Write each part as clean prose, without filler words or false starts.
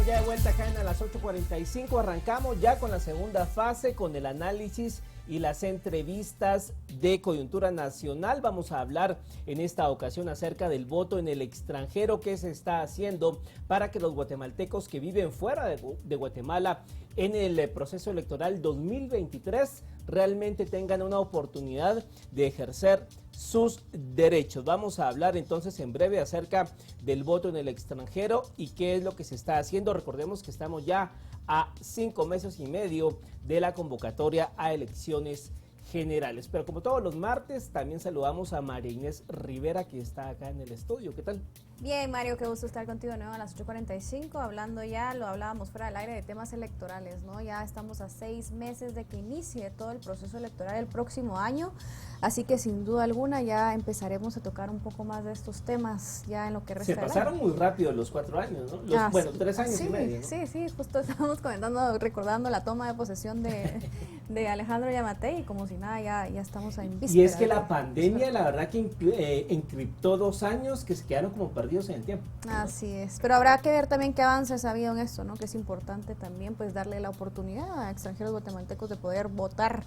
ya de vuelta acá en a las 8:45. Arrancamos ya con la segunda fase, con el análisis y las entrevistas de coyuntura nacional. Vamos a hablar en esta ocasión acerca del voto en el extranjero, que se está haciendo para que los guatemaltecos que viven fuera de Guatemala en el proceso electoral 2023 realmente tengan una oportunidad de ejercer sus derechos. Vamos a hablar entonces en breve acerca del voto en el extranjero y qué es lo que se está haciendo. Recordemos que estamos ya a 5 meses y medio de la convocatoria a elecciones generales. Pero como todos los martes, también saludamos a María Inés Rivera, que está acá en el estudio. ¿Qué tal? Bien, Mario, qué gusto estar contigo de nuevo a las 8:45, hablando ya, lo hablábamos fuera del aire, de temas electorales, ¿no? Ya estamos a 6 meses de que inicie todo el proceso electoral el próximo año, así que sin duda alguna ya empezaremos a tocar un poco más de estos temas ya en lo que resta Se del pasaron año. muy rápido los 4 años, ¿no? Bueno, 3 años sí, y medio, ¿no? Sí, justo estábamos comentando, recordando la toma de posesión de Alejandro Yamatei, y como si nada, ya estamos en víspera. Y es que la pandemia, la verdad que encriptó 2 años que se quedaron como perdidos en el tiempo, ¿no? Así es, pero habrá que ver también qué avances ha habido en esto, ¿no? Que es importante también pues darle la oportunidad a extranjeros guatemaltecos de poder votar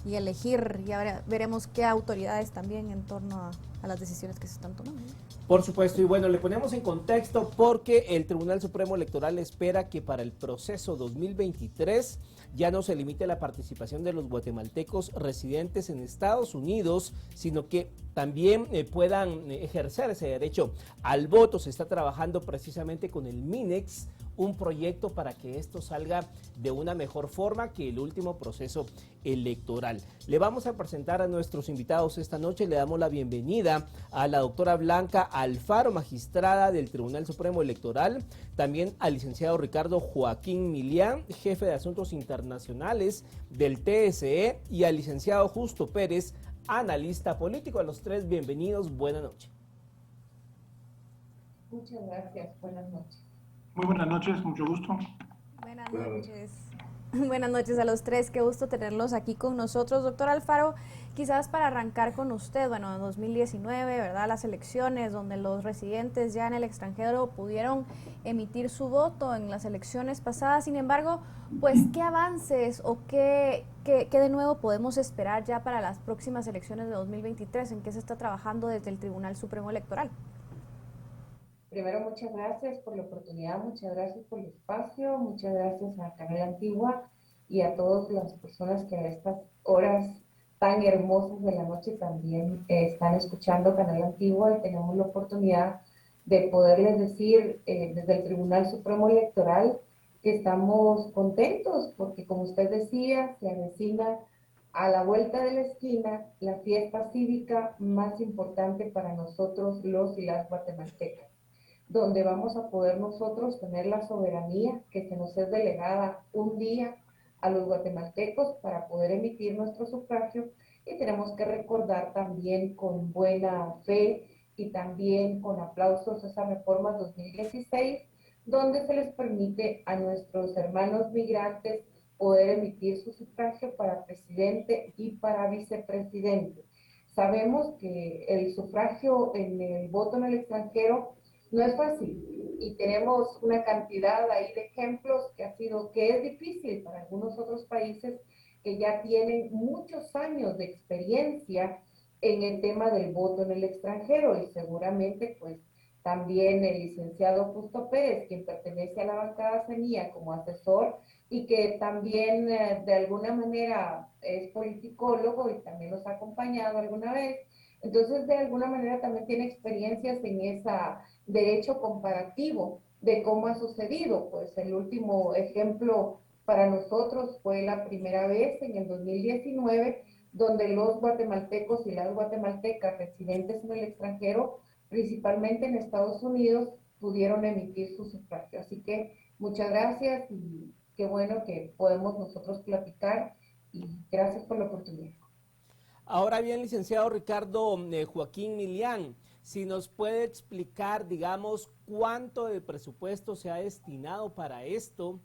y elegir. Ya veremos qué autoridades también en torno a las decisiones que se están tomando. Por supuesto, y bueno, le ponemos en contexto porque el Tribunal Supremo Electoral espera que para el proceso 2023 ya no se limite la participación de los guatemaltecos residentes en Estados Unidos, sino que también puedan ejercer ese derecho al voto. Se está trabajando precisamente con el MINEX, un proyecto para que esto salga de una mejor forma que el último proceso electoral. Le vamos a presentar a nuestros invitados esta noche. Le damos la bienvenida a la doctora Blanca Alfaro, magistrada del Tribunal Supremo Electoral, también al licenciado Ricardo Joaquín Milián, jefe de Asuntos Internacionales del TSE, y al licenciado Justo Pérez, analista político. A los tres, bienvenidos, buenas noches. Muchas gracias, buenas noches. Muy buenas noches, mucho gusto. Buenas noches. Buenas noches a los tres, qué gusto tenerlos aquí con nosotros. Doctor Alfaro, quizás para arrancar con usted, bueno, en 2019, ¿verdad? Las elecciones donde los residentes ya en el extranjero pudieron emitir su voto en las elecciones pasadas. Sin embargo, pues, ¿qué avances o qué de nuevo podemos esperar ya para las próximas elecciones de 2023? ¿En qué se está trabajando desde el Tribunal Supremo Electoral? Primero, muchas gracias por la oportunidad, muchas gracias por el espacio, muchas gracias a Canal Antigua y a todas las personas que a estas horas tan hermosas de la noche también están escuchando Canal Antigua, y tenemos la oportunidad de poderles decir desde el Tribunal Supremo Electoral que estamos contentos porque, como usted decía, se avecina a la vuelta de la esquina la fiesta cívica más importante para nosotros los y las guatemaltecas, donde vamos a poder nosotros tener la soberanía que se nos es delegada un día a los guatemaltecos para poder emitir nuestro sufragio. Y tenemos que recordar también con buena fe y también con aplausos esa reforma 2016, donde se les permite a nuestros hermanos migrantes poder emitir su sufragio para presidente y para vicepresidente. Sabemos que el sufragio en el voto en el extranjero no es fácil y tenemos una cantidad ahí de ejemplos que es difícil para algunos otros países que ya tienen muchos años de experiencia en el tema del voto en el extranjero, y seguramente pues también el licenciado Justo Pérez, quien pertenece a la bancada Semilla como asesor y que también de alguna manera es politicólogo y también nos ha acompañado alguna vez, entonces de alguna manera también tiene experiencias en esa derecho comparativo de cómo ha sucedido. Pues el último ejemplo para nosotros fue la primera vez en el 2019, donde los guatemaltecos y las guatemaltecas residentes en el extranjero, principalmente en Estados Unidos, pudieron emitir su sufragio. Así que muchas gracias y qué bueno que podemos nosotros platicar, y gracias por la oportunidad. Ahora bien, licenciado Ricardo Joaquín Milián, si nos puede explicar, digamos, cuánto de presupuesto se ha destinado para esto,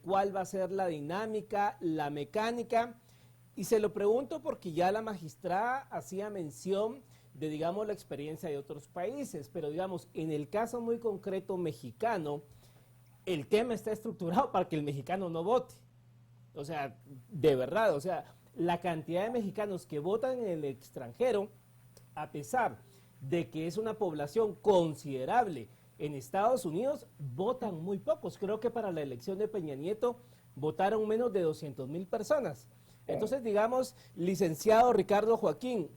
cuál va a ser la dinámica, la mecánica, y se lo pregunto porque ya la magistrada hacía mención de, digamos, la experiencia de otros países, pero digamos, en el caso muy concreto mexicano, el tema está estructurado para que el mexicano no vote. O sea, de verdad, o sea, la cantidad de mexicanos que votan en el extranjero, a pesar de que es una población considerable en Estados Unidos, votan muy pocos. Creo que para la elección de Peña Nieto votaron menos de 200,000 personas. Entonces, digamos, licenciado Ricardo Joaquín,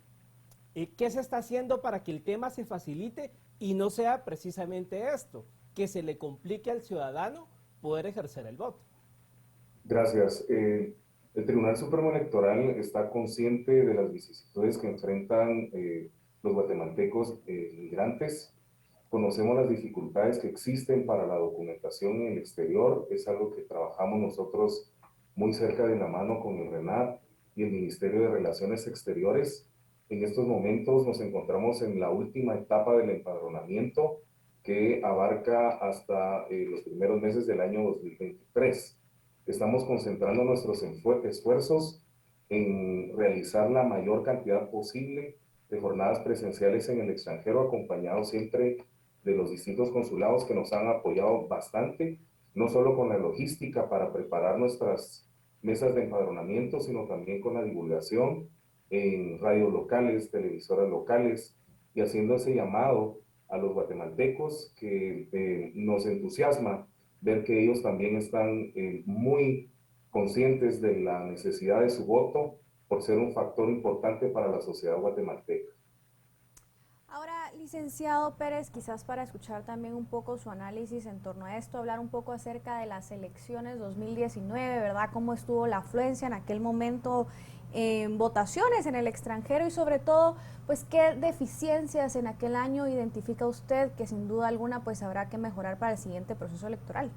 ¿qué se está haciendo para que el tema se facilite y no sea precisamente esto, que se le complique al ciudadano poder ejercer el voto? Gracias. El Tribunal Supremo Electoral está consciente de las vicisitudes que enfrentan los guatemaltecos migrantes. Conocemos las dificultades que existen para la documentación en el exterior. Es algo que trabajamos nosotros muy cerca de la mano con el RENAP y el Ministerio de Relaciones Exteriores. En estos momentos nos encontramos en la última etapa del empadronamiento que abarca hasta los primeros meses del año 2023. Estamos concentrando nuestros esfuerzos en realizar la mayor cantidad posible de jornadas presenciales en el extranjero, acompañados siempre de los distintos consulados que nos han apoyado bastante, no solo con la logística para preparar nuestras mesas de empadronamiento, sino también con la divulgación en radios locales, televisoras locales, y haciendo ese llamado a los guatemaltecos que nos entusiasma ver que ellos también están muy conscientes de la necesidad de su voto por ser un factor importante para la sociedad guatemalteca. Ahora, licenciado Pérez, quizás para escuchar también un poco su análisis en torno a esto, hablar un poco acerca de las elecciones 2019, ¿verdad? ¿Cómo estuvo la afluencia en aquel momento en votaciones en el extranjero y sobre todo, pues qué deficiencias en aquel año identifica usted que sin duda alguna pues habrá que mejorar para el siguiente proceso electoral?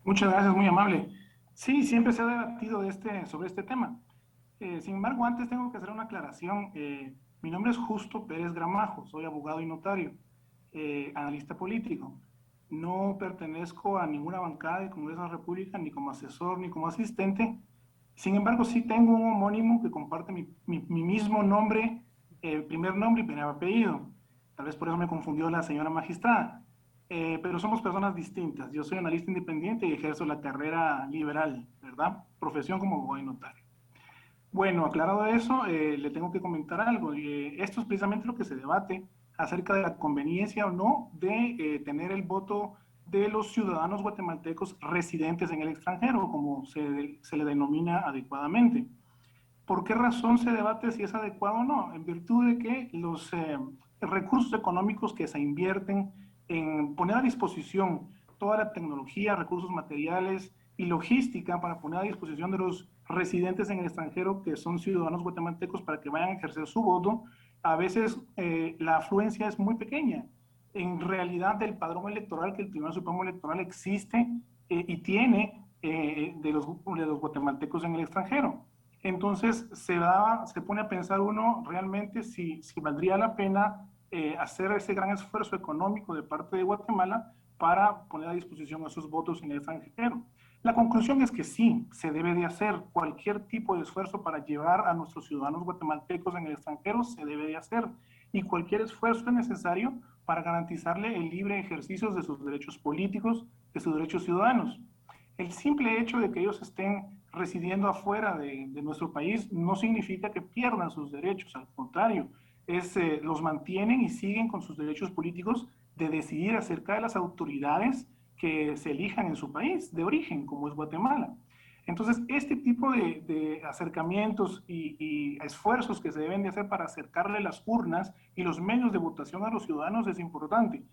Muchas gracias, muy amable. Sí, siempre se ha debatido sobre este tema. Sin embargo, antes tengo que hacer una aclaración. Mi nombre es Justo Pérez Gramajo, soy abogado y notario, analista político. No pertenezco a ninguna bancada del Congreso de la República, ni como asesor, ni como asistente. Sin embargo, sí tengo un homónimo que comparte mi mismo nombre, primer nombre y primer apellido. Tal vez por eso me confundió la señora magistrada. Pero somos personas distintas. Yo soy analista independiente y ejerzo la carrera liberal, ¿verdad? Profesión como abogado y notario. Bueno, aclarado eso, le tengo que comentar algo. Esto es precisamente lo que se debate acerca de la conveniencia o no de tener el voto de los ciudadanos guatemaltecos residentes en el extranjero, como se le denomina adecuadamente. ¿Por qué razón se debate si es adecuado o no? En virtud de que los recursos económicos que se invierten en poner a disposición toda la tecnología, recursos materiales y logística para poner a disposición de los residentes en el extranjero que son ciudadanos guatemaltecos para que vayan a ejercer su voto, a veces la afluencia es muy pequeña. En realidad, el padrón electoral que el Tribunal Supremo Electoral existe y tiene de los guatemaltecos en el extranjero. Entonces se pone a pensar uno realmente si valdría la pena hacer ese gran esfuerzo económico de parte de Guatemala para poner a disposición esos votos en el extranjero. La conclusión es que sí, se debe de hacer cualquier tipo de esfuerzo para llevar a nuestros ciudadanos guatemaltecos en el extranjero, se debe de hacer, y cualquier esfuerzo es necesario para garantizarle el libre ejercicio de sus derechos políticos, de sus derechos ciudadanos. El simple hecho de que ellos estén residiendo afuera de nuestro país no significa que pierdan sus derechos, al contrario, los mantienen y siguen con sus derechos políticos de decidir acerca de las autoridades que se elijan en su país de origen, como es Guatemala. Entonces, este tipo de acercamientos y esfuerzos que se deben de hacer para acercarle las urnas y los medios de votación a los ciudadanos es importante.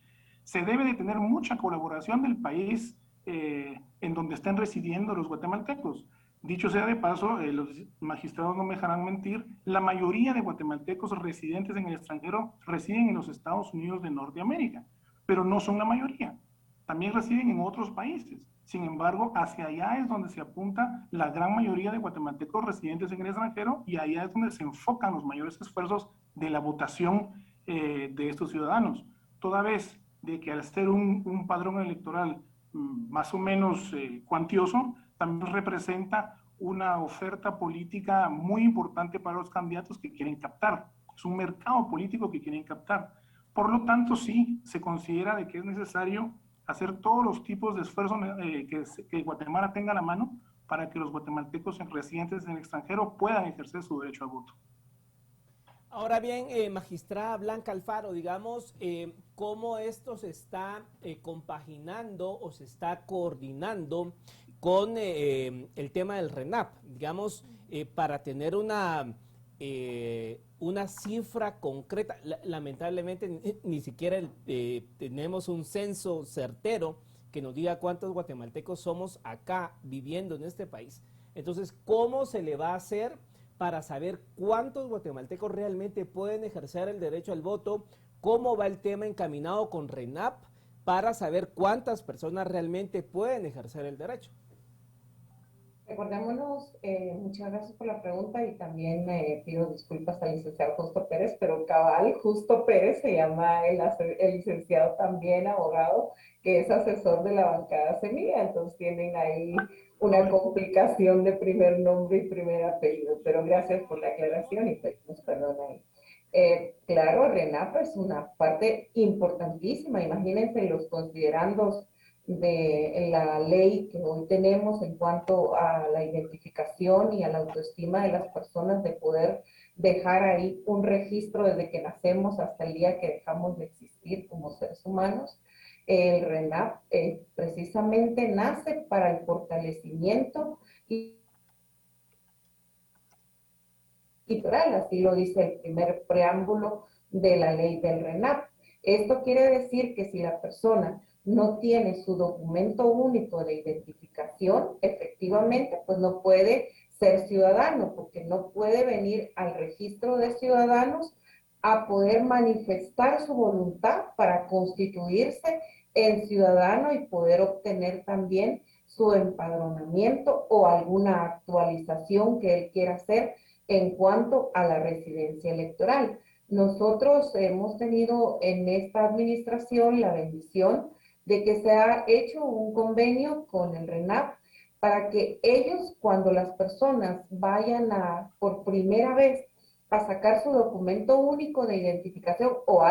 Se debe de tener mucha colaboración del país en donde estén residiendo los guatemaltecos. Dicho sea de paso, los magistrados no me dejarán mentir, la mayoría de guatemaltecos residentes en el extranjero residen en los Estados Unidos de Norteamérica, pero no son la mayoría. También residen en otros países. Sin embargo, hacia allá es donde se apunta la gran mayoría de guatemaltecos residentes en el extranjero y allá es donde se enfocan los mayores esfuerzos de la votación de estos ciudadanos. Toda vez de que al ser un padrón electoral más o menos cuantioso, también representa una oferta política muy importante para los candidatos que quieren captar. Es un mercado político que quieren captar. Por lo tanto, sí, se considera de que es necesario hacer todos los tipos de esfuerzos que Guatemala tenga a la mano para que los guatemaltecos residentes en el extranjero puedan ejercer su derecho al voto. Ahora bien, magistrada Blanca Alfaro, digamos, ¿cómo esto se está compaginando o se está coordinando con el tema del RENAP? Digamos, para tener una cifra concreta. Lamentablemente ni siquiera tenemos un censo certero que nos diga cuántos guatemaltecos somos acá viviendo en este país. Entonces, ¿cómo se le va a hacer para saber cuántos guatemaltecos realmente pueden ejercer el derecho al voto? ¿Cómo va el tema encaminado con RENAP para saber cuántas personas realmente pueden ejercer el derecho? Recordémonos, muchas gracias por la pregunta y también pido disculpas al licenciado Justo Pérez, pero cabal, Justo Pérez se llama el licenciado también abogado, que es asesor de la bancada Semilla, entonces tienen ahí una complicación de primer nombre y primer apellido, pero gracias por la aclaración y pedimos perdón ahí. Claro, RENAP es una parte importantísima, imagínense los considerandos de la ley que hoy tenemos en cuanto a la identificación y a la autoestima de las personas, de poder dejar ahí un registro desde que nacemos hasta el día que dejamos de existir como seres humanos. El RENAP precisamente nace para el fortalecimiento y así lo dice el primer preámbulo de la ley del RENAP. Esto quiere decir que si la persona no tiene su documento único de identificación, efectivamente, pues no puede ser ciudadano, porque no puede venir al registro de ciudadanos a poder manifestar su voluntad para constituirse en ciudadano y poder obtener también su empadronamiento o alguna actualización que él quiera hacer en cuanto a la residencia electoral. Nosotros hemos tenido en esta administración la bendición de que se ha hecho un convenio con el RENAP para que ellos, cuando las personas vayan por primera vez a sacar su documento único de identificación o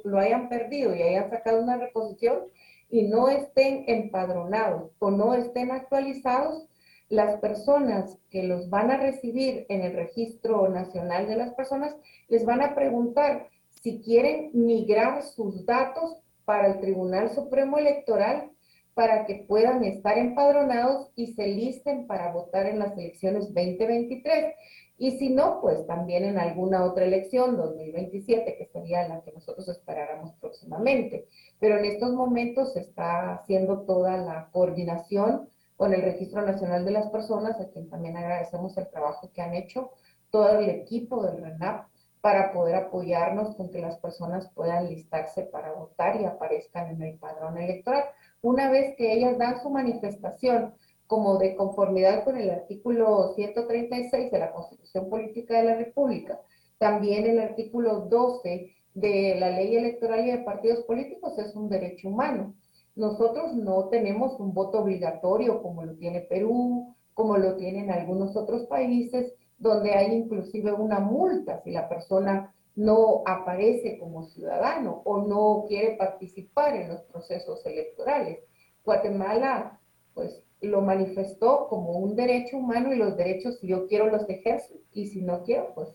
lo hayan perdido y hayan sacado una reposición y no estén empadronados o no estén actualizados, las personas que los van a recibir en el Registro Nacional de las Personas les van a preguntar si quieren migrar sus datos para el Tribunal Supremo Electoral para que puedan estar empadronados y se listen para votar en las elecciones 2023. Y si no, pues también en alguna otra elección, 2027, que sería la que nosotros esperáramos próximamente. Pero en estos momentos se está haciendo toda la coordinación con el Registro Nacional de las Personas, a quien también agradecemos el trabajo que han hecho todo el equipo del RENAP para poder apoyarnos con que las personas puedan listarse para votar y aparezcan en el padrón electoral. Una vez que ellas dan su manifestación como de conformidad con el artículo 136 de la Constitución Política de la República, también el artículo 12 de la Ley Electoral y de Partidos Políticos, es un derecho humano. Nosotros no tenemos un voto obligatorio como lo tiene Perú, como lo tienen algunos otros países, donde hay inclusive una multa si la persona no aparece como ciudadano o no quiere participar en los procesos electorales. Guatemala, pues, lo manifestó como un derecho humano y los derechos, si yo quiero, los ejerzo y si no quiero, pues,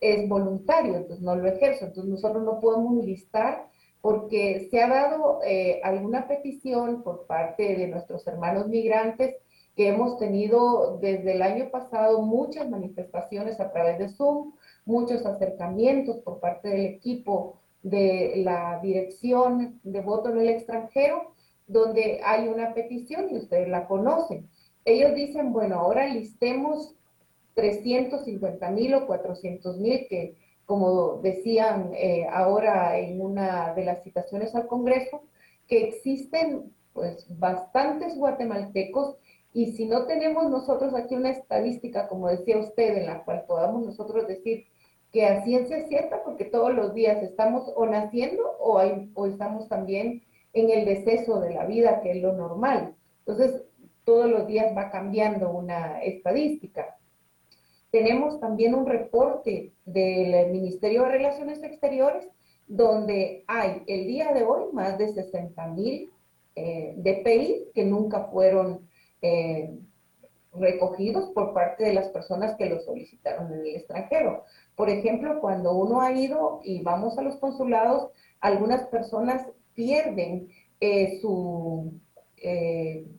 es voluntario, entonces no lo ejerzo. Entonces nosotros no podemos listar porque se ha dado alguna petición por parte de nuestros hermanos migrantes que hemos tenido desde el año pasado muchas manifestaciones a través de Zoom, muchos acercamientos por parte del equipo de la Dirección de Voto en el Extranjero, donde hay una petición y ustedes la conocen. Ellos dicen, bueno, ahora listemos 350,000 o 400,000 que, como decían ahora en una de las citaciones al Congreso, que existen pues bastantes guatemaltecos y si no tenemos nosotros aquí una estadística, como decía usted, en la cual podamos nosotros decir que a ciencia cierta, porque todos los días estamos o naciendo o estamos también en el deceso de la vida, que es lo normal. Entonces, todos los días va cambiando una estadística. Tenemos también un reporte del Ministerio de Relaciones Exteriores, donde hay el día de hoy más de 60,000 DPI que nunca fueron recogidos por parte de las personas que lo solicitaron en el extranjero. Por ejemplo, cuando uno ha ido y vamos a los consulados, algunas personas pierden su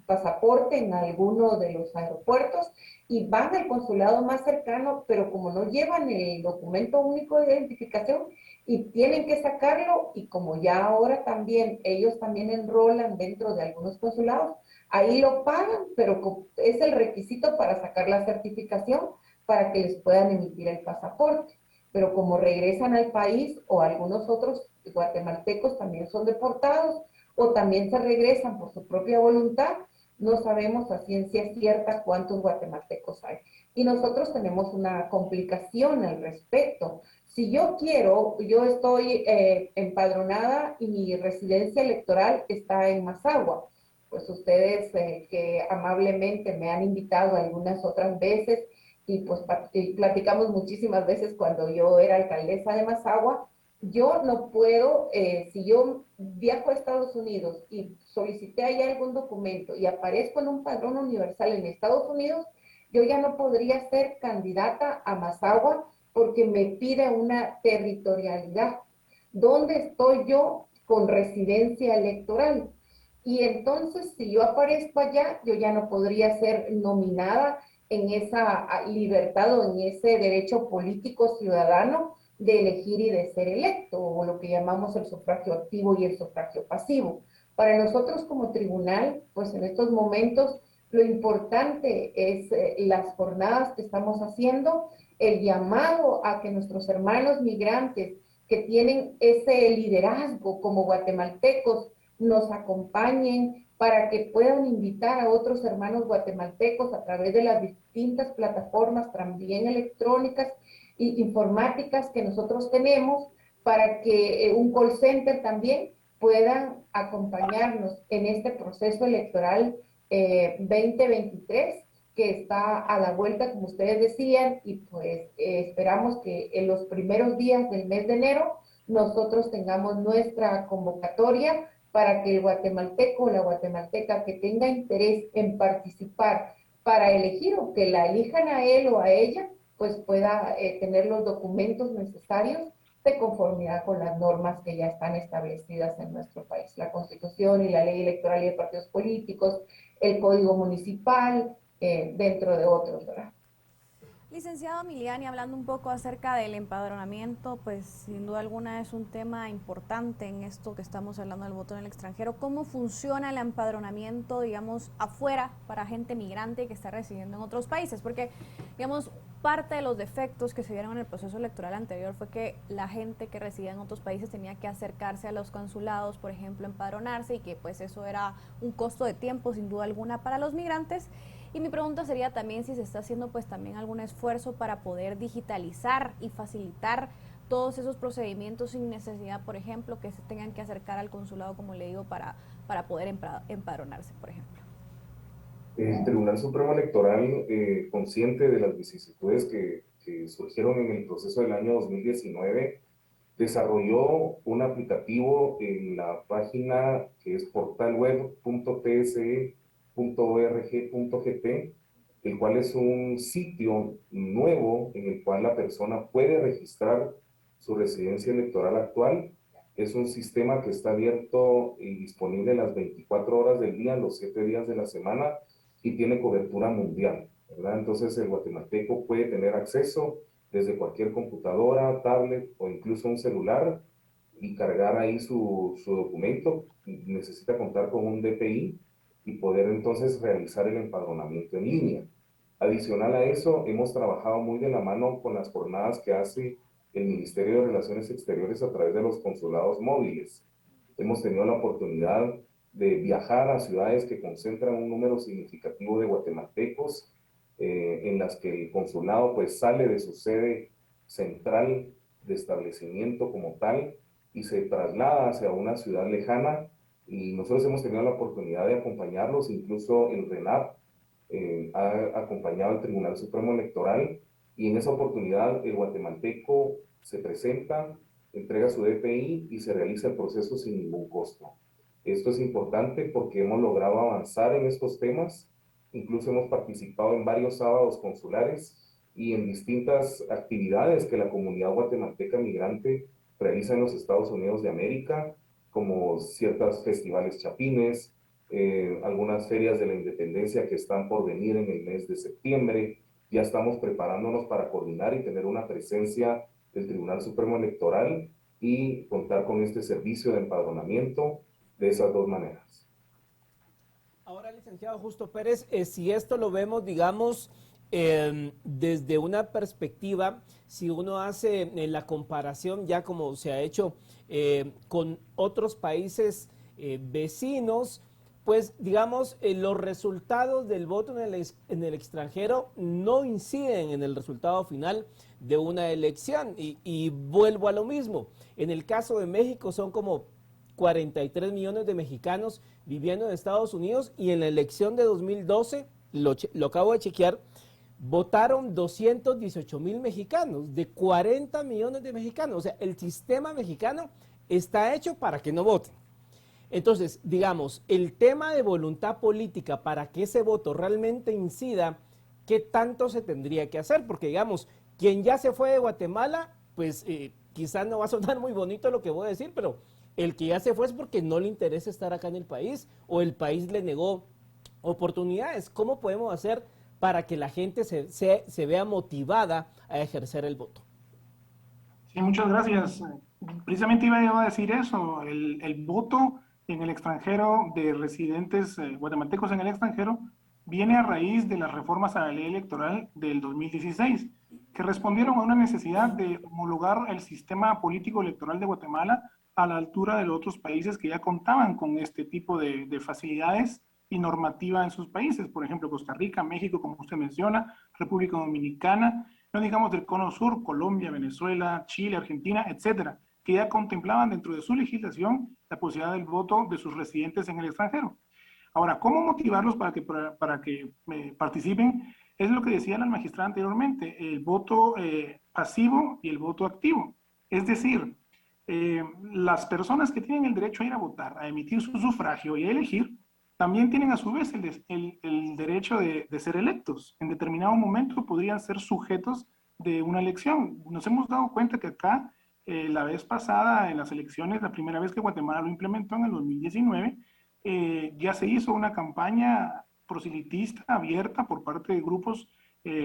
pasaporte en alguno de los aeropuertos y van al consulado más cercano, pero como no llevan el documento único de identificación y tienen que sacarlo, y como ya ahora también ellos también enrolan dentro de algunos consulados, ahí lo pagan, pero es el requisito para sacar la certificación para que les puedan emitir el pasaporte. Pero como regresan al país, o algunos otros guatemaltecos también son deportados o también se regresan por su propia voluntad, no sabemos a ciencia cierta cuántos guatemaltecos hay. Y nosotros tenemos una complicación al respecto. Si yo quiero, yo estoy empadronada y mi residencia electoral está en Mazagua. Pues ustedes que amablemente me han invitado algunas otras veces y pues platicamos muchísimas veces cuando yo era alcaldesa de Mazagua, yo no puedo, si yo viajo a Estados Unidos y solicité allá algún documento y aparezco en un padrón universal en Estados Unidos, yo ya no podría ser candidata a Mazagua porque me pide una territorialidad. ¿Dónde estoy yo con residencia electoral? Y entonces, si yo aparezco allá, yo ya no podría ser nominada en esa libertad o en ese derecho político ciudadano de elegir y de ser electo, o lo que llamamos el sufragio activo y el sufragio pasivo. Para nosotros como tribunal, pues en estos momentos lo importante es las jornadas que estamos haciendo, el llamado a que nuestros hermanos migrantes que tienen ese liderazgo como guatemaltecos nos acompañen para que puedan invitar a otros hermanos guatemaltecos a través de las distintas plataformas también electrónicas e informáticas que nosotros tenemos, para que un call center también puedan acompañarnos en este proceso electoral 2023 que está a la vuelta, como ustedes decían, y pues esperamos que en los primeros días del mes de enero nosotros tengamos nuestra convocatoria para que el guatemalteco o la guatemalteca que tenga interés en participar para elegir o que la elijan a él o a ella, pues pueda tener los documentos necesarios de conformidad con las normas que ya están establecidas en nuestro país, la Constitución y la Ley Electoral y de Partidos Políticos, el Código Municipal, dentro de otros, ¿verdad? Licenciado Miliani, hablando un poco acerca del empadronamiento, pues sin duda alguna es un tema importante en esto que estamos hablando del voto en el extranjero. ¿Cómo funciona el empadronamiento, digamos, afuera para gente migrante que está residiendo en otros países? Porque, digamos, parte de los defectos que se vieron en el proceso electoral anterior fue que la gente que residía en otros países tenía que acercarse a los consulados, por ejemplo, empadronarse, y que pues eso era un costo de tiempo sin duda alguna para los migrantes. Y mi pregunta sería también si se está haciendo pues también algún esfuerzo para poder digitalizar y facilitar todos esos procedimientos sin necesidad, por ejemplo, que se tengan que acercar al consulado, como le digo, para poder empadronarse, por ejemplo. El Tribunal Supremo Electoral, consciente de las vicisitudes que surgieron en el proceso del año 2019, desarrolló un aplicativo en la página que es portalweb.tse.org.gt, el cual es un sitio nuevo en el cual la persona puede registrar su residencia electoral actual. Es un sistema que está abierto y disponible las 24 horas del día, los 7 días de la semana, y tiene cobertura mundial, ¿verdad? Entonces el guatemalteco puede tener acceso desde cualquier computadora, tablet o incluso un celular y cargar ahí su documento. Necesita contar con un DPI y poder entonces realizar el empadronamiento en línea. Adicional a eso, hemos trabajado muy de la mano con las jornadas que hace el Ministerio de Relaciones Exteriores a través de los consulados móviles. Hemos tenido la oportunidad de viajar a ciudades que concentran un número significativo de guatemaltecos, en las que el consulado pues sale de su sede central de establecimiento como tal y se traslada hacia una ciudad lejana, y nosotros hemos tenido la oportunidad de acompañarlos. Incluso el RENAP ha acompañado al Tribunal Supremo Electoral, y en esa oportunidad el guatemalteco se presenta, entrega su DPI y se realiza el proceso sin ningún costo. Esto es importante porque hemos logrado avanzar en estos temas, incluso hemos participado en varios sábados consulares y en distintas actividades que la comunidad guatemalteca migrante realiza en los Estados Unidos de América, como ciertos festivales chapines, algunas ferias de la independencia que están por venir en el mes de septiembre. Ya estamos preparándonos para coordinar y tener una presencia del Tribunal Supremo Electoral y contar con este servicio de empadronamiento de esas dos maneras. Ahora, licenciado Justo Pérez, si esto lo vemos, digamos, desde una perspectiva, si uno hace la comparación ya como se ha hecho con otros países vecinos, pues digamos, los resultados del voto en el extranjero no inciden en el resultado final de una elección. Y vuelvo a lo mismo, en el caso de México son como 43 millones de mexicanos viviendo en Estados Unidos y en la elección de 2012, lo acabo de chequear, votaron 218,000 mexicanos de 40 millones de mexicanos. O sea, el sistema mexicano está hecho para que no voten. Entonces, digamos, el tema de voluntad política para que ese voto realmente incida, ¿qué tanto se tendría que hacer? Porque, digamos, quien ya se fue de Guatemala, pues quizás no va a sonar muy bonito lo que voy a decir, pero el que ya se fue es porque no le interesa estar acá en el país o el país le negó oportunidades. ¿Cómo podemos hacer para que la gente se vea motivada a ejercer el voto? Sí, muchas gracias. Precisamente iba a decir eso, el voto en el extranjero de residentes guatemaltecos en el extranjero viene a raíz de las reformas a la ley electoral del 2016, que respondieron a una necesidad de homologar el sistema político electoral de Guatemala a la altura de los otros países que ya contaban con este tipo de facilidades y normativa en sus países, por ejemplo, Costa Rica, México, como usted menciona, República Dominicana, no digamos del Cono Sur, Colombia, Venezuela, Chile, Argentina, etcétera, que ya contemplaban dentro de su legislación la posibilidad del voto de sus residentes en el extranjero. Ahora, ¿cómo motivarlos para que participen? Es lo que decía la magistrada anteriormente, el voto pasivo y el voto activo. Es decir, las personas que tienen el derecho a ir a votar, a emitir su sufragio y a elegir, también tienen a su vez el derecho de ser electos. En determinado momento podrían ser sujetos de una elección. Nos hemos dado cuenta que acá, la vez pasada, en las elecciones, la primera vez que Guatemala lo implementó en el 2019, ya se hizo una campaña proselitista abierta por parte de grupos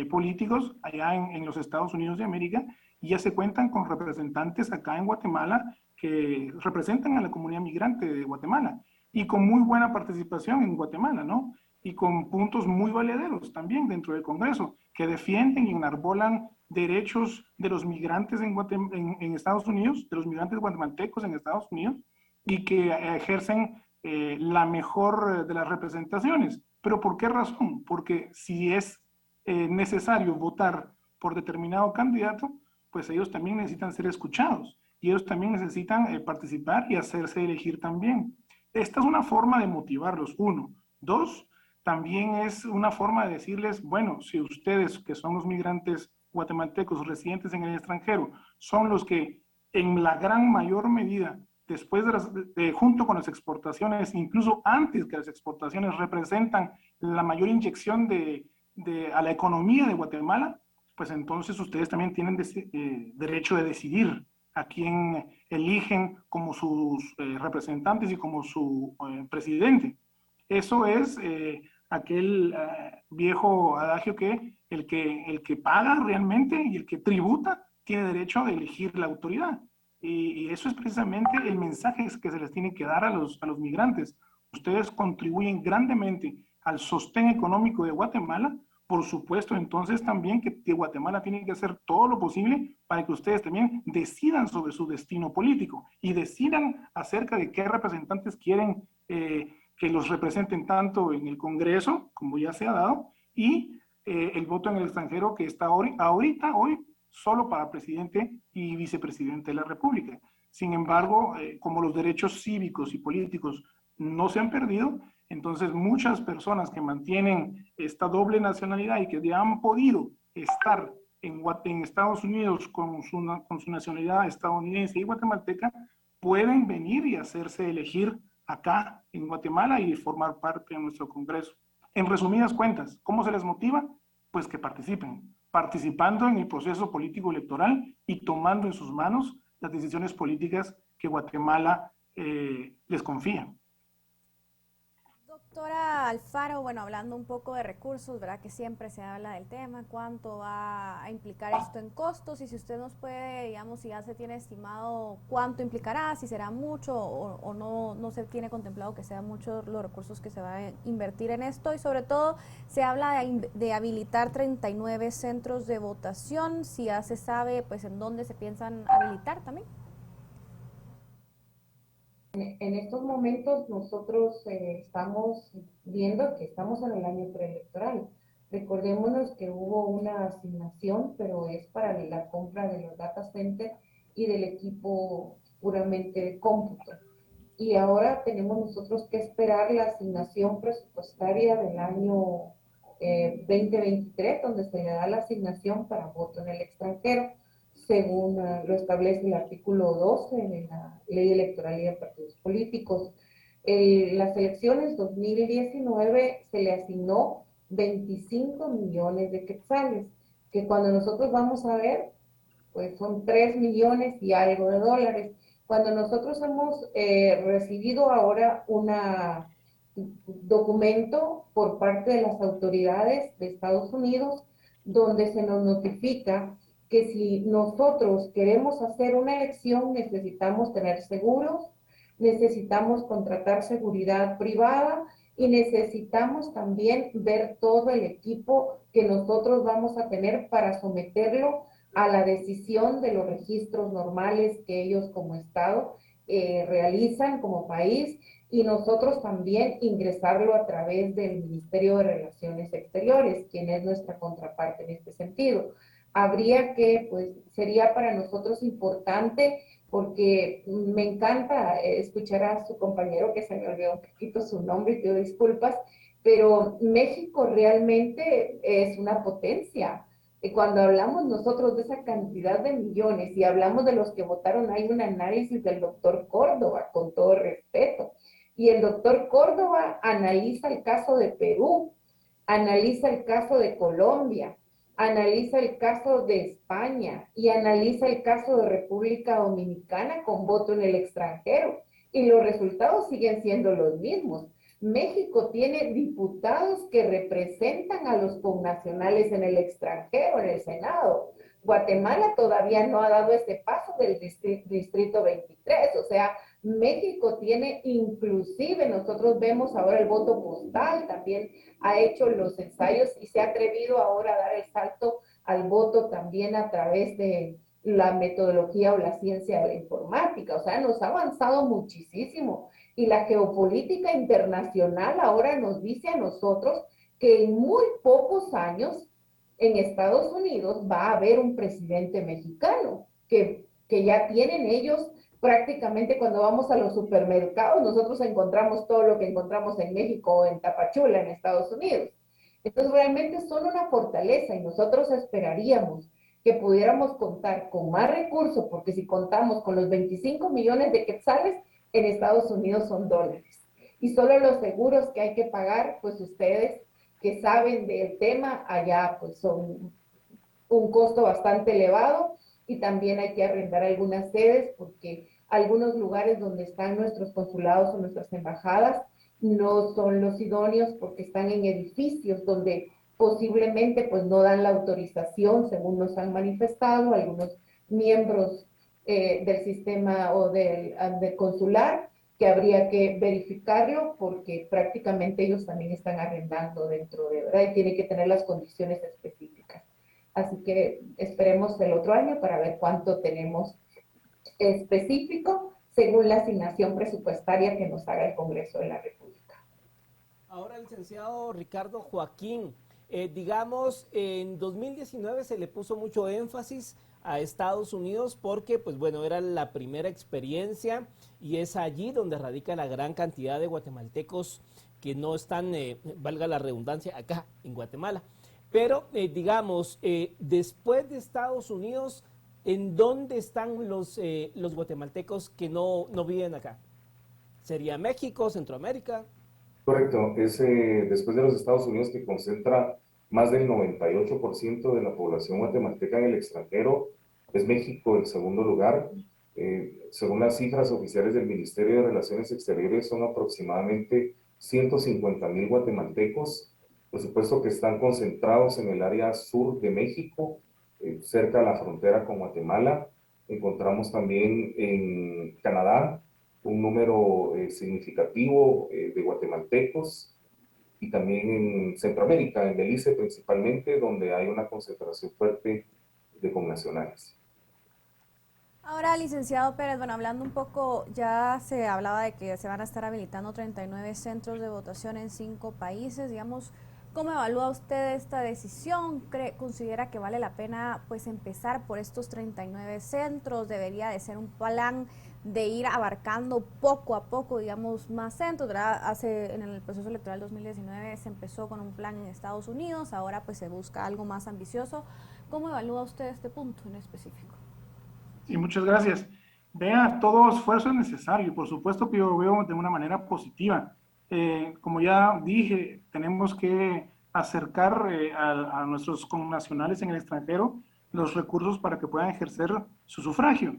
políticos allá en los Estados Unidos de América, y ya se cuentan con representantes acá en Guatemala que representan a la comunidad migrante de Guatemala y con muy buena participación en Guatemala, ¿no? Y con puntos muy valederos también dentro del Congreso, que defienden y enarbolan derechos de los migrantes en Estados Unidos, de los migrantes guatemaltecos en Estados Unidos, y que ejercen la mejor de las representaciones. ¿Pero por qué razón? Porque si es necesario votar por determinado candidato, pues ellos también necesitan ser escuchados y ellos también necesitan participar y hacerse elegir también. Esta es una forma de motivarlos, uno. Dos, también es una forma de decirles, bueno, si ustedes que son los migrantes guatemaltecos residentes en el extranjero son los que en la gran mayor medida, después junto con las exportaciones, incluso antes que las exportaciones, representan la mayor inyección a la economía de Guatemala, pues entonces ustedes también tienen derecho de decidir a quién eligen como sus representantes y como su presidente. Eso es aquel viejo adagio que el que paga realmente y el que tributa tiene derecho a elegir la autoridad. Y eso es precisamente el mensaje que se les tiene que dar a los migrantes. Ustedes contribuyen grandemente al sostén económico de Guatemala. Por supuesto, entonces también que Guatemala tiene que hacer todo lo posible para que ustedes también decidan sobre su destino político y decidan acerca de qué representantes quieren que los representen tanto en el Congreso, como ya se ha dado, y el voto en el extranjero que está ahorita, hoy, solo para presidente y vicepresidente de la República. Sin embargo, como los derechos cívicos y políticos no se han perdido, entonces muchas personas que mantienen esta doble nacionalidad y que ya han podido estar en Estados Unidos con su nacionalidad estadounidense y guatemalteca, pueden venir y hacerse elegir acá en Guatemala y formar parte de nuestro Congreso. En resumidas cuentas, ¿cómo se les motiva? Pues que participen, participando en el proceso político electoral y tomando en sus manos las decisiones políticas que Guatemala les confía. Doctora Alfaro, bueno, hablando un poco de recursos, ¿verdad? Que siempre se habla del tema, cuánto va a implicar esto en costos y si usted nos puede, digamos, si ya se tiene estimado cuánto implicará, si será mucho o no se tiene contemplado que sean muchos los recursos que se va a invertir en esto y sobre todo se habla de habilitar 39 centros de votación, si ya se sabe pues en dónde se piensan habilitar también. En estos momentos nosotros estamos viendo que estamos en el año preelectoral. Recordémonos que hubo una asignación, pero es para la compra de los data centers y del equipo puramente de cómputo. Y ahora tenemos nosotros que esperar la asignación presupuestaria del año 2023, donde se le da la asignación para voto en el extranjero, según lo establece el artículo 12 de la Ley Electoral y de Partidos Políticos. Las elecciones 2019 se le asignó 25 millones de quetzales, que cuando nosotros vamos a ver, pues son 3 millones y algo de dólares. Cuando nosotros hemos recibido ahora un documento por parte de las autoridades de Estados Unidos, donde se nos notifica que si nosotros queremos hacer una elección necesitamos tener seguros, necesitamos contratar seguridad privada y necesitamos también ver todo el equipo que nosotros vamos a tener para someterlo a la decisión de los registros normales que ellos como Estado realizan como país y nosotros también ingresarlo a través del Ministerio de Relaciones Exteriores, quien es nuestra contraparte en este sentido. Habría que, pues, sería para nosotros importante porque me encanta escuchar a su compañero que se me olvidó un poquito su nombre y pido disculpas, pero México realmente es una potencia. Y cuando hablamos nosotros de esa cantidad de millones y hablamos de los que votaron, hay un análisis del doctor Córdoba, con todo respeto. Y el doctor Córdoba analiza el caso de Perú, analiza el caso de Colombia, analiza el caso de España y analiza el caso de República Dominicana con voto en el extranjero. Y los resultados siguen siendo los mismos. México tiene diputados que representan a los connacionales en el extranjero, en el Senado. Guatemala todavía no ha dado ese paso del distrito 23, o sea, México tiene inclusive, nosotros vemos ahora el voto postal, también ha hecho los ensayos y se ha atrevido ahora a dar el salto al voto también a través de la metodología o la ciencia de la informática, o sea, nos ha avanzado muchísimo. Y la geopolítica internacional ahora nos dice a nosotros que en muy pocos años en Estados Unidos va a haber un presidente mexicano, que ya tienen ellos prácticamente cuando vamos a los supermercados, nosotros encontramos todo lo que encontramos en México o en Tapachula, en Estados Unidos. Entonces realmente son una fortaleza y nosotros esperaríamos que pudiéramos contar con más recursos, porque si contamos con los 25 millones de quetzales, en Estados Unidos son dólares. Y solo los seguros que hay que pagar, pues ustedes que saben del tema, allá pues son un costo bastante elevado y también hay que arrendar algunas sedes porque algunos lugares donde están nuestros consulados o nuestras embajadas no son los idóneos porque están en edificios donde posiblemente pues no dan la autorización según nos han manifestado algunos miembros del sistema o del consular, que habría que verificarlo porque prácticamente ellos también están arrendando dentro de, ¿verdad? Y tiene que tener las condiciones específicas. Así que esperemos el otro año para ver cuánto tenemos específico según la asignación presupuestaria que nos haga el Congreso de la República. Ahora, licenciado Ricardo Joaquín, digamos, en 2019 se le puso mucho énfasis a Estados Unidos porque, pues bueno, era la primera experiencia y es allí donde radica la gran cantidad de guatemaltecos que no están, valga la redundancia, acá en Guatemala. Pero, digamos, después de Estados Unidos, ¿en dónde están los guatemaltecos que no viven acá? ¿Sería México, Centroamérica? Correcto, es después de los Estados Unidos, que concentra más del 98% de la población guatemalteca en el extranjero. Es México el segundo lugar. Según las cifras oficiales del Ministerio de Relaciones Exteriores, son aproximadamente 150,000 guatemaltecos, por supuesto que están concentrados en el área sur de México, cerca de la frontera con Guatemala. Encontramos también en Canadá un número significativo de guatemaltecos, y también en Centroamérica, en Belice principalmente, donde hay una concentración fuerte de connacionales. Ahora, licenciado Pérez, bueno, hablando un poco, ya se hablaba de que se van a estar habilitando 39 centros de votación en 5 países, digamos, ¿cómo evalúa usted esta decisión? ¿Considera que vale la pena pues empezar por estos 39 centros? ¿Debería de ser un plan de ir abarcando poco a poco, digamos, más centros, ¿verdad? En el proceso electoral 2019 se empezó con un plan en Estados Unidos, ahora pues se busca algo más ambicioso. ¿Cómo evalúa usted este punto en específico? Sí, muchas gracias. Vea, todo esfuerzo es necesario. Por supuesto que yo veo de una manera positiva. Como ya dije, tenemos que acercar a nuestros connacionales en el extranjero los recursos para que puedan ejercer su sufragio.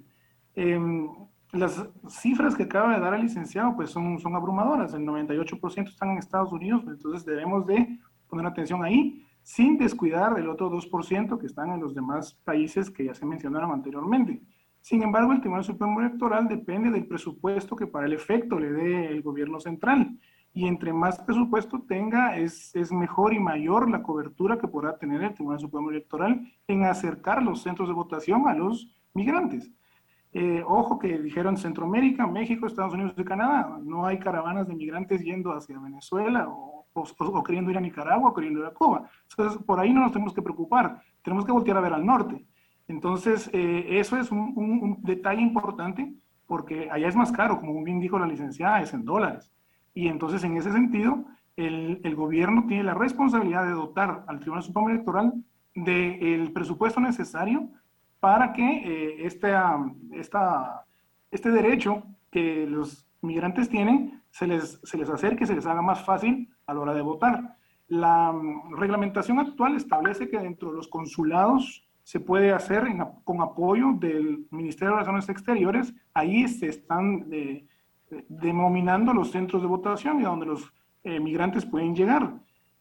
Las cifras que acaba de dar el licenciado pues son abrumadoras. El 98% están en Estados Unidos, entonces debemos de poner atención ahí, sin descuidar el otro 2% que están en los demás países que ya se mencionaron anteriormente. Sin embargo, el Tribunal Supremo Electoral depende del presupuesto que para el efecto le dé el gobierno central. Y entre más presupuesto tenga, es mejor y mayor la cobertura que podrá tener el Tribunal Supremo Electoral en acercar los centros de votación a los migrantes. Ojo que dijeron Centroamérica, México, Estados Unidos y Canadá. No hay caravanas de migrantes yendo hacia Venezuela o queriendo ir a Nicaragua o queriendo ir a Cuba. Entonces, por ahí no nos tenemos que preocupar. Tenemos que voltear a ver al norte. Entonces, eso es un detalle importante, porque allá es más caro, como bien dijo la licenciada, es en dólares. Y entonces, en ese sentido, el gobierno tiene la responsabilidad de dotar al Tribunal Supremo Electoral del presupuesto necesario para que este derecho que los migrantes tienen se les acerque, se les haga más fácil a la hora de votar. La reglamentación actual establece que dentro de los consulados se puede hacer con apoyo del Ministerio de Relaciones Exteriores. Ahí se están denominando los centros de votación y a donde los migrantes pueden llegar.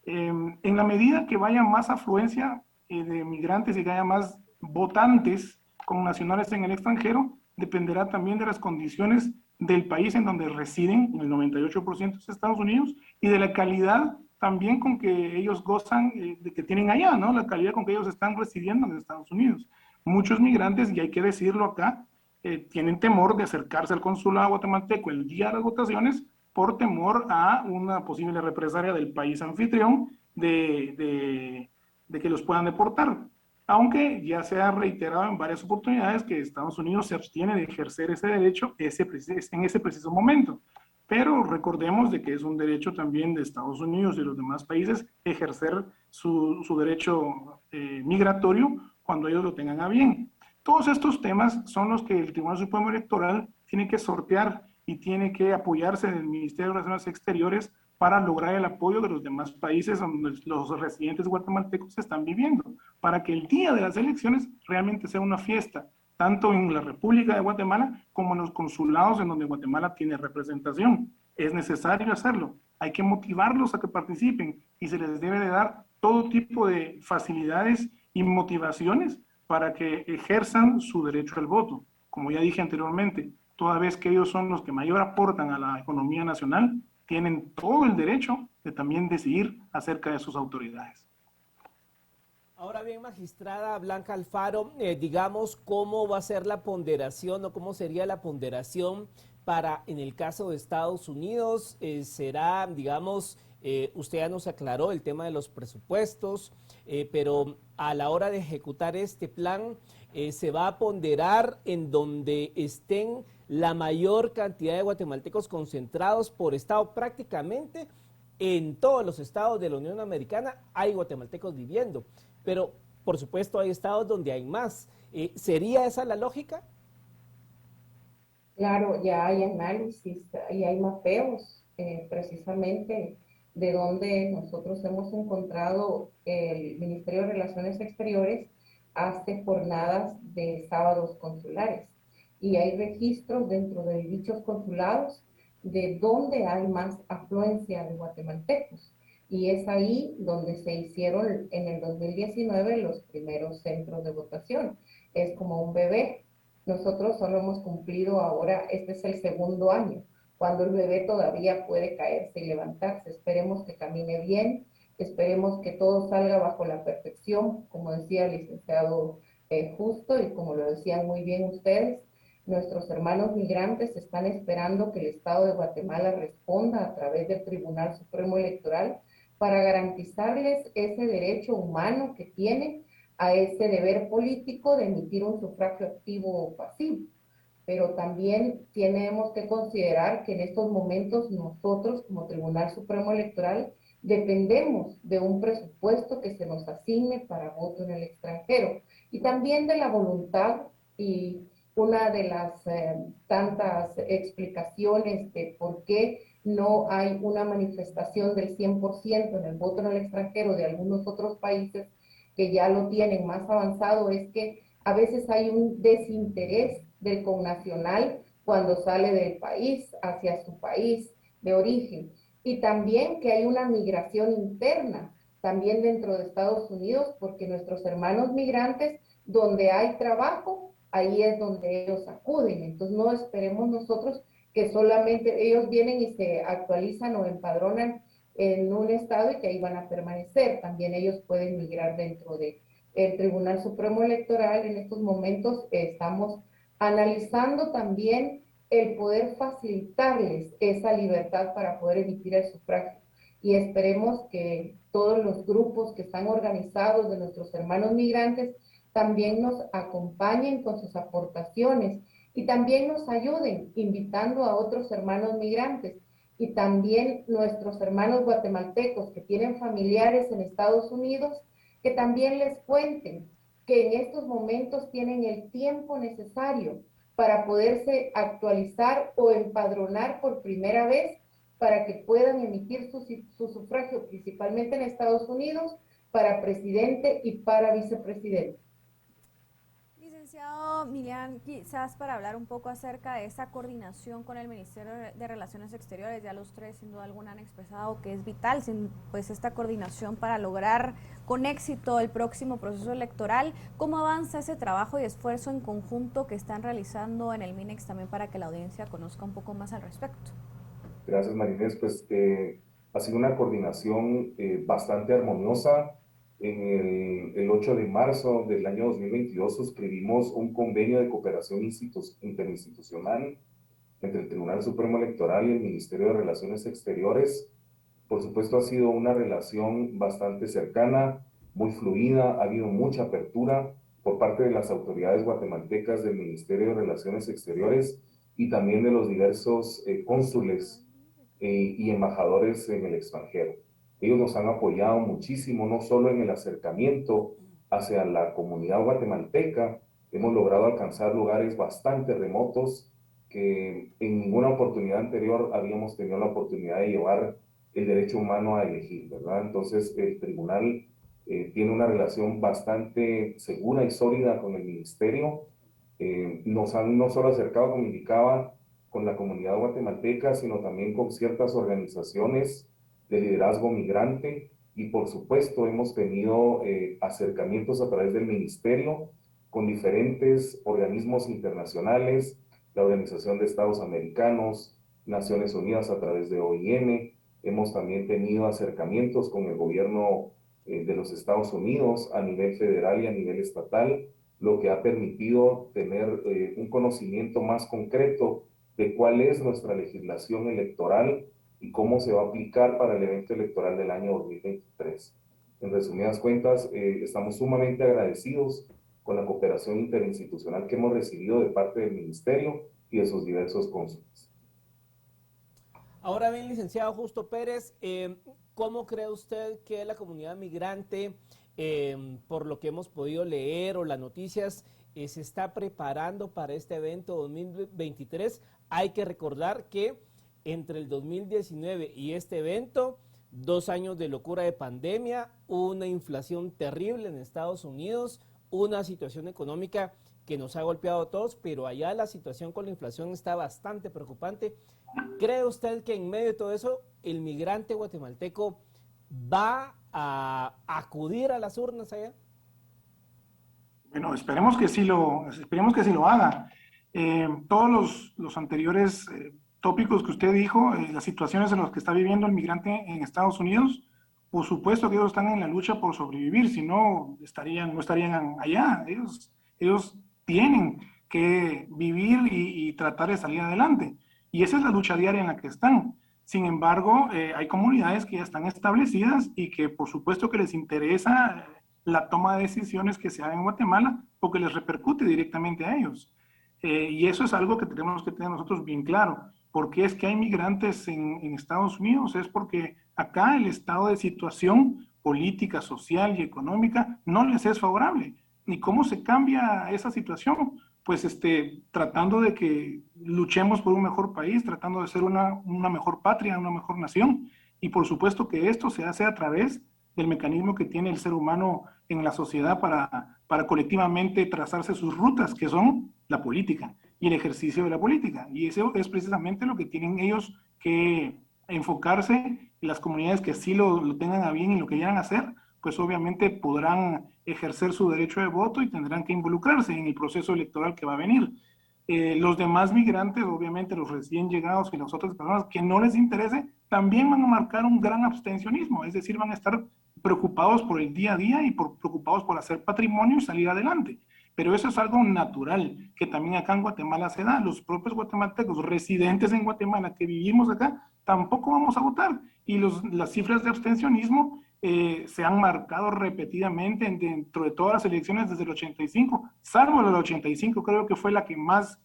En la medida que vaya más afluencia de migrantes y que haya más votantes con nacionales en el extranjero, dependerá también de las condiciones del país en donde residen, en el 98% es Estados Unidos, y de la calidad también con que ellos gozan, de que tienen allá, ¿no? La calidad con que ellos están residiendo en Estados Unidos. Muchos migrantes, y hay que decirlo acá, tienen temor de acercarse al consulado guatemalteco el día de las votaciones por temor a una posible represalia del país anfitrión de que los puedan deportar. Aunque ya se ha reiterado en varias oportunidades que Estados Unidos se abstiene de ejercer ese derecho en ese preciso momento. Pero recordemos de que es un derecho también de Estados Unidos y los demás países ejercer su derecho migratorio cuando ellos lo tengan a bien. Todos estos temas son los que el Tribunal Supremo Electoral tiene que sortear y tiene que apoyarse en el Ministerio de Relaciones Exteriores para lograr el apoyo de los demás países donde los residentes guatemaltecos están viviendo, para que el día de las elecciones realmente sea una fiesta, tanto en la República de Guatemala como en los consulados en donde Guatemala tiene representación. Es necesario hacerlo, hay que motivarlos a que participen y se les debe de dar todo tipo de facilidades y motivaciones para que ejerzan su derecho al voto. Como ya dije anteriormente, toda vez que ellos son los que mayor aportan a la economía nacional, tienen todo el derecho de también decidir acerca de sus autoridades. Ahora bien, magistrada Blanca Alfaro, digamos, ¿cómo va a ser la ponderación o cómo sería la ponderación para, en el caso de Estados Unidos, será, digamos, usted ya nos aclaró el tema de los presupuestos, pero a la hora de ejecutar este plan, se va a ponderar en donde estén la mayor cantidad de guatemaltecos concentrados por estado. Prácticamente en todos los estados de la Unión Americana hay guatemaltecos viviendo, pero por supuesto hay estados donde hay más. ¿Sería esa la lógica? Claro, ya hay análisis y hay mapeos precisamente de donde nosotros hemos encontrado el Ministerio de Relaciones Exteriores hace jornadas de sábados consulares y hay registros dentro de dichos consulados de dónde hay más afluencia de guatemaltecos y es ahí donde se hicieron en el 2019 los primeros centros de votación. Es como un bebé. Nosotros solo hemos cumplido ahora, este es el segundo año, cuando el bebé todavía puede caerse y levantarse. Esperemos que camine bien, esperemos que todo salga bajo la perfección, como decía el licenciado Justo y como lo decían muy bien ustedes. Nuestros hermanos migrantes están esperando que el Estado de Guatemala responda a través del Tribunal Supremo Electoral para garantizarles ese derecho humano que tienen a ese deber político de emitir un sufragio activo o pasivo. Pero también tenemos que considerar que en estos momentos nosotros como Tribunal Supremo Electoral dependemos de un presupuesto que se nos asigne para voto en el extranjero y también de la voluntad y una de las tantas explicaciones de por qué no hay una manifestación del 100% en el voto en el extranjero de algunos otros países que ya lo tienen más avanzado es que a veces hay un desinterés del connacional cuando sale del país hacia su país de origen. Y también que hay una migración interna, también dentro de Estados Unidos, porque nuestros hermanos migrantes, donde hay trabajo, ahí es donde ellos acuden. Entonces no esperemos nosotros que solamente ellos vienen y se actualizan o empadronan en un estado y que ahí van a permanecer. También ellos pueden migrar dentro de el Tribunal Supremo Electoral. En estos momentos estamos analizando también el poder facilitarles esa libertad para poder emitir el sufragio. Y esperemos que todos los grupos que están organizados de nuestros hermanos migrantes también nos acompañen con sus aportaciones y también nos ayuden invitando a otros hermanos migrantes y también nuestros hermanos guatemaltecos que tienen familiares en Estados Unidos, que también les cuenten que en estos momentos tienen el tiempo necesario para poderse actualizar o empadronar por primera vez para que puedan emitir su sufragio, principalmente en Estados Unidos, para presidente y para vicepresidente. Licenciado Milian, quizás para hablar un poco acerca de esa coordinación con el Ministerio de Relaciones Exteriores, ya los tres sin duda alguna han expresado que es vital pues esta coordinación para lograr con éxito el próximo proceso electoral. ¿Cómo avanza ese trabajo y esfuerzo en conjunto que están realizando en el MINEX también para que la audiencia conozca un poco más al respecto? Gracias, Marinés. Pues ha sido una coordinación bastante armoniosa. El 8 de marzo del año 2022 suscribimos un convenio de cooperación interinstitucional entre el Tribunal Supremo Electoral y el Ministerio de Relaciones Exteriores. Por supuesto, ha sido una relación bastante cercana, muy fluida, ha habido mucha apertura por parte de las autoridades guatemaltecas del Ministerio de Relaciones Exteriores y también de los diversos cónsules y embajadores en el extranjero. Ellos nos han apoyado muchísimo, no solo en el acercamiento hacia la comunidad guatemalteca, hemos logrado alcanzar lugares bastante remotos que en ninguna oportunidad anterior habíamos tenido la oportunidad de llevar el derecho humano a elegir, ¿verdad? Entonces el tribunal tiene una relación bastante segura y sólida con el ministerio. Nos han no solo acercado, como indicaba, con la comunidad guatemalteca, sino también con ciertas organizaciones de liderazgo migrante y por supuesto hemos tenido acercamientos a través del ministerio con diferentes organismos internacionales, la Organización de Estados Americanos, Naciones Unidas a través de OIM, hemos también tenido acercamientos con el gobierno de los Estados Unidos a nivel federal y a nivel estatal, lo que ha permitido tener un conocimiento más concreto de cuál es nuestra legislación electoral y cómo se va a aplicar para el evento electoral del año 2023. En resumidas cuentas, estamos sumamente agradecidos con la cooperación interinstitucional que hemos recibido de parte del Ministerio y de sus diversos cónsules. Ahora bien, licenciado Justo Pérez, ¿cómo cree usted que la comunidad migrante, por lo que hemos podido leer o las noticias, se está preparando para este evento 2023. Hay que recordar que entre el 2019 y este evento, 2 años de locura de pandemia, una inflación terrible en Estados Unidos, una situación económica que nos ha golpeado a todos, pero allá la situación con la inflación está bastante preocupante. ¿Cree usted que en medio de todo eso el migrante guatemalteco va a acudir a las urnas allá? Bueno, esperemos que sí lo haga. Todos los anteriores tópicos que usted dijo, las situaciones en las que está viviendo el migrante en Estados Unidos, por supuesto que ellos están en la lucha por sobrevivir, si no no estarían allá. Ellos tienen que vivir y tratar de salir adelante. Y esa es la lucha diaria en la que están. Sin embargo, hay comunidades que ya están establecidas y que por supuesto que les interesa la toma de decisiones que se haga en Guatemala porque les repercute directamente a ellos. Y eso es algo que tenemos que tener nosotros bien claro. ¿Por qué es que hay migrantes en Estados Unidos? Es porque acá el estado de situación política, social y económica no les es favorable. ¿Y cómo se cambia esa situación? Pues tratando de que luchemos por un mejor país, tratando de ser una mejor patria, una mejor nación. Y por supuesto que esto se hace a través del mecanismo que tiene el ser humano en la sociedad para colectivamente trazarse sus rutas, que son la política y el ejercicio de la política. Y eso es precisamente lo que tienen ellos que enfocarse, y las comunidades que así lo tengan a bien y lo que quieran hacer, pues obviamente podrán ejercer su derecho de voto y tendrán que involucrarse en el proceso electoral que va a venir. Los demás migrantes, obviamente los recién llegados y las otras personas que no les interese, también van a marcar un gran abstencionismo, es decir, van a estar preocupados por el día a día y preocupados por hacer patrimonio y salir adelante. Pero eso es algo natural, que también acá en Guatemala se da. Los propios guatemaltecos residentes en Guatemala que vivimos acá, tampoco vamos a votar. Y las cifras de abstencionismo se han marcado repetidamente dentro de todas las elecciones desde el 85, salvo el 85, creo que fue la que más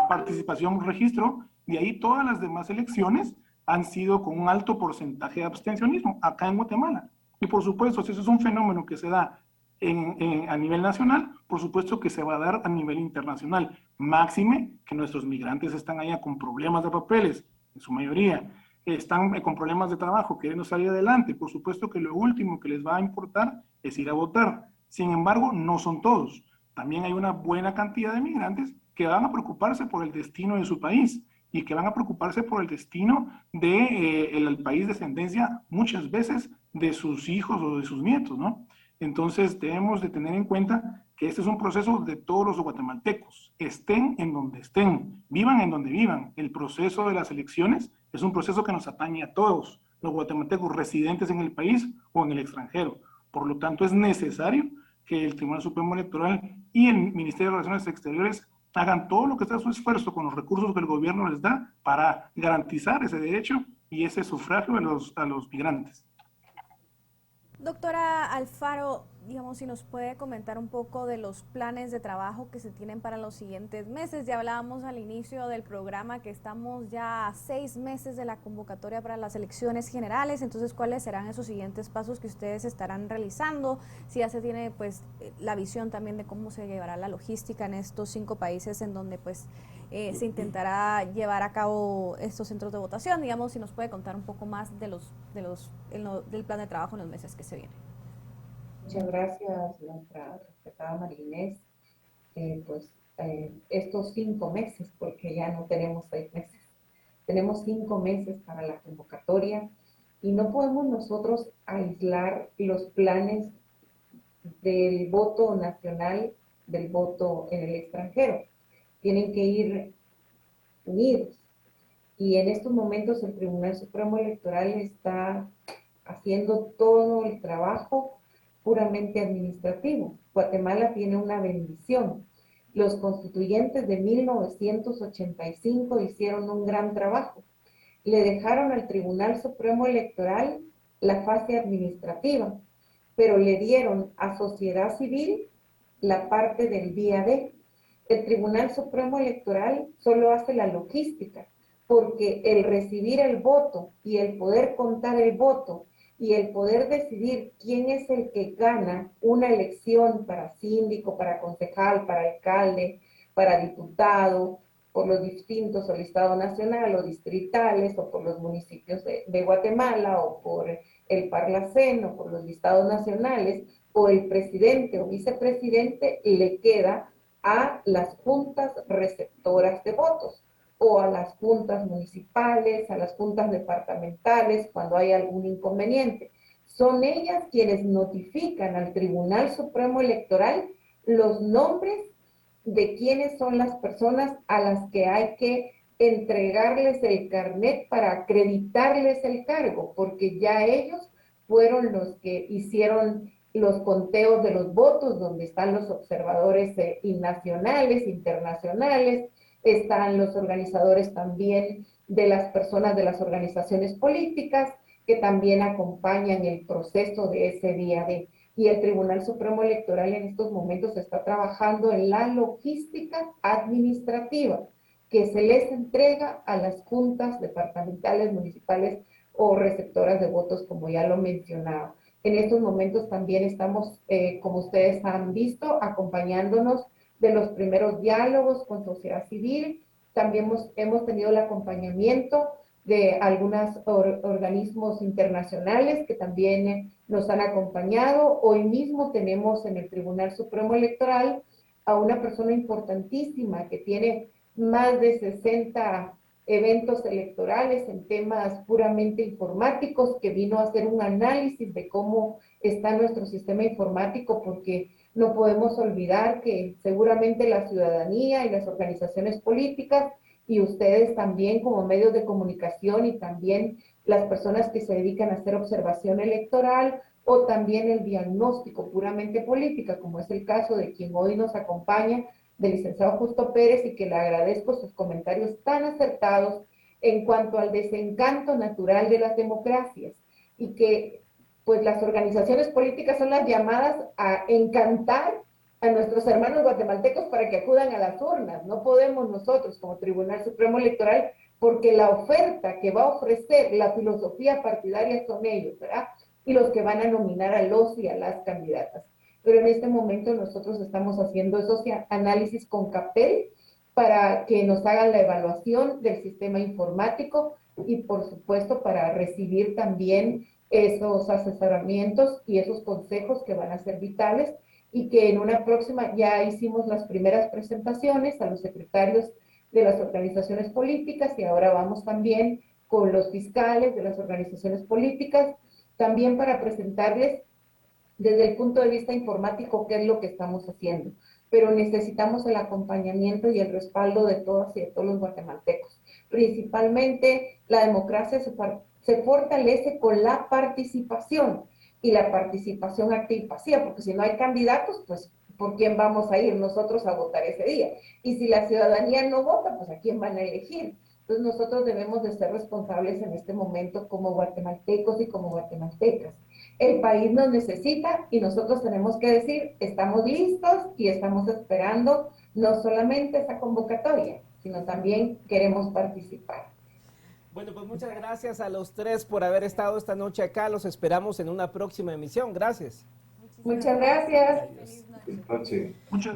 participación registró. De ahí todas las demás elecciones han sido con un alto porcentaje de abstencionismo acá en Guatemala. Y por supuesto, si eso es un fenómeno que se da a nivel nacional, por supuesto que se va a dar a nivel internacional. Máxime que nuestros migrantes están allá con problemas de papeles, en su mayoría, están con problemas de trabajo, queriendo salir adelante. Por supuesto que lo último que les va a importar es ir a votar. Sin embargo, no son todos. También hay una buena cantidad de migrantes que van a preocuparse por el destino de su país y que van a preocuparse por el destino del país de descendencia, muchas veces de sus hijos o de sus nietos, ¿no? Entonces debemos de tener en cuenta que este es un proceso de todos los guatemaltecos, estén en donde estén, vivan en donde vivan. El proceso de las elecciones es un proceso que nos atañe a todos, los guatemaltecos residentes en el país o en el extranjero. Por lo tanto, es necesario que el Tribunal Supremo Electoral y el Ministerio de Relaciones Exteriores hagan todo lo que está a su esfuerzo con los recursos que el gobierno les da para garantizar ese derecho y ese sufragio a los migrantes. Doctora Alfaro, digamos, si nos puede comentar un poco de los planes de trabajo que se tienen para los siguientes meses. Ya hablábamos al inicio del programa que estamos ya a 6 meses de la convocatoria para las elecciones generales, entonces, ¿cuáles serán esos siguientes pasos que ustedes estarán realizando? Si ya se tiene, pues, la visión también de cómo se llevará la logística en estos 5 países en donde, pues, se intentará llevar a cabo estos centros de votación. Digamos, si nos puede contar un poco más del plan de trabajo en los meses que se vienen. Muchas gracias, nuestra respetada María Inés. Estos 5 meses, porque ya no tenemos 6 meses, tenemos 5 meses para la convocatoria y no podemos nosotros aislar los planes del voto nacional del voto en el extranjero. Tienen que ir unidos. Y en estos momentos el Tribunal Supremo Electoral está haciendo todo el trabajo puramente administrativo. Guatemala tiene una bendición. Los constituyentes de 1985 hicieron un gran trabajo. Le dejaron al Tribunal Supremo Electoral la fase administrativa, pero le dieron a sociedad civil la parte del día D. El Tribunal Supremo Electoral solo hace la logística, porque el recibir el voto y el poder contar el voto y el poder decidir quién es el que gana una elección para síndico, para concejal, para alcalde, para diputado, por los distintos o el Estado Nacional o distritales o por los municipios de Guatemala o por el Parlacén o por los listados nacionales o el presidente o vicepresidente, le queda a las juntas receptoras de votos o a las juntas municipales, a las juntas departamentales cuando hay algún inconveniente. Son ellas quienes notifican al Tribunal Supremo Electoral los nombres de quiénes son las personas a las que hay que entregarles el carnet para acreditarles el cargo, porque ya ellos fueron los que hicieron los conteos de los votos, donde están los observadores nacionales, internacionales, están los organizadores también de las personas de las organizaciones políticas que también acompañan el proceso de ese día de. Y el Tribunal Supremo Electoral en estos momentos está trabajando en la logística administrativa que se les entrega a las juntas departamentales, municipales o receptoras de votos, como ya lo mencionaba. En estos momentos también estamos, como ustedes han visto, acompañándonos de los primeros diálogos con sociedad civil. También hemos tenido el acompañamiento de algunos organismos internacionales que también nos han acompañado. Hoy mismo tenemos en el Tribunal Supremo Electoral a una persona importantísima que tiene más de 60 eventos electorales en temas puramente informáticos, que vino a hacer un análisis de cómo está nuestro sistema informático, porque no podemos olvidar que seguramente la ciudadanía y las organizaciones políticas y ustedes también como medios de comunicación y también las personas que se dedican a hacer observación electoral o también el diagnóstico puramente política, como es el caso de quien hoy nos acompaña, del licenciado Justo Pérez, y que le agradezco sus comentarios tan acertados en cuanto al desencanto natural de las democracias y que pues las organizaciones políticas son las llamadas a encantar a nuestros hermanos guatemaltecos para que acudan a las urnas. No podemos nosotros como Tribunal Supremo Electoral, porque la oferta que va a ofrecer la filosofía partidaria son ellos, ¿verdad? Y los que van a nominar a los y a las candidatas. Pero en este momento nosotros estamos haciendo esos análisis con CAPEL para que nos hagan la evaluación del sistema informático y por supuesto para recibir también esos asesoramientos y esos consejos que van a ser vitales, y que en una próxima ya hicimos las primeras presentaciones a los secretarios de las organizaciones políticas y ahora vamos también con los fiscales de las organizaciones políticas, también para presentarles desde el punto de vista informático qué es lo que estamos haciendo. Pero necesitamos el acompañamiento y el respaldo de todas y de todos los guatemaltecos. Principalmente la democracia se fortalece con la participación, y la participación activa y pasiva, porque si no hay candidatos, pues ¿por quién vamos a ir nosotros a votar ese día? Y si la ciudadanía no vota, pues ¿a quién van a elegir? Entonces nosotros debemos de ser responsables en este momento como guatemaltecos y como guatemaltecas. El país nos necesita y nosotros tenemos que decir, estamos listos y estamos esperando no solamente esa convocatoria, sino también queremos participar. Bueno, pues muchas gracias a los tres por haber estado esta noche acá. Los esperamos en una próxima emisión. Gracias. Muchas gracias.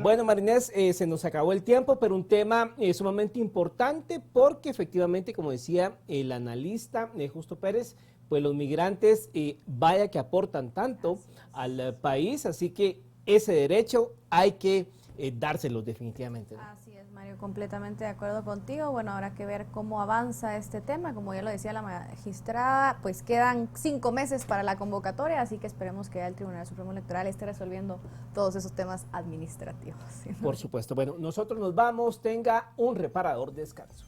Bueno, Marinés, se nos acabó el tiempo, pero un tema sumamente importante porque efectivamente, como decía el analista Justo Pérez, pues los migrantes vaya que aportan tanto al país, así que ese derecho hay que dárselos definitivamente, ¿no? Así es, Mario, completamente de acuerdo contigo. Bueno, habrá que ver cómo avanza este tema. Como ya lo decía la magistrada, pues quedan 5 meses para la convocatoria, así que esperemos que el Tribunal Supremo Electoral esté resolviendo todos esos temas administrativos, ¿sí? Por supuesto. Bueno, nosotros nos vamos. Tenga un reparador descanso.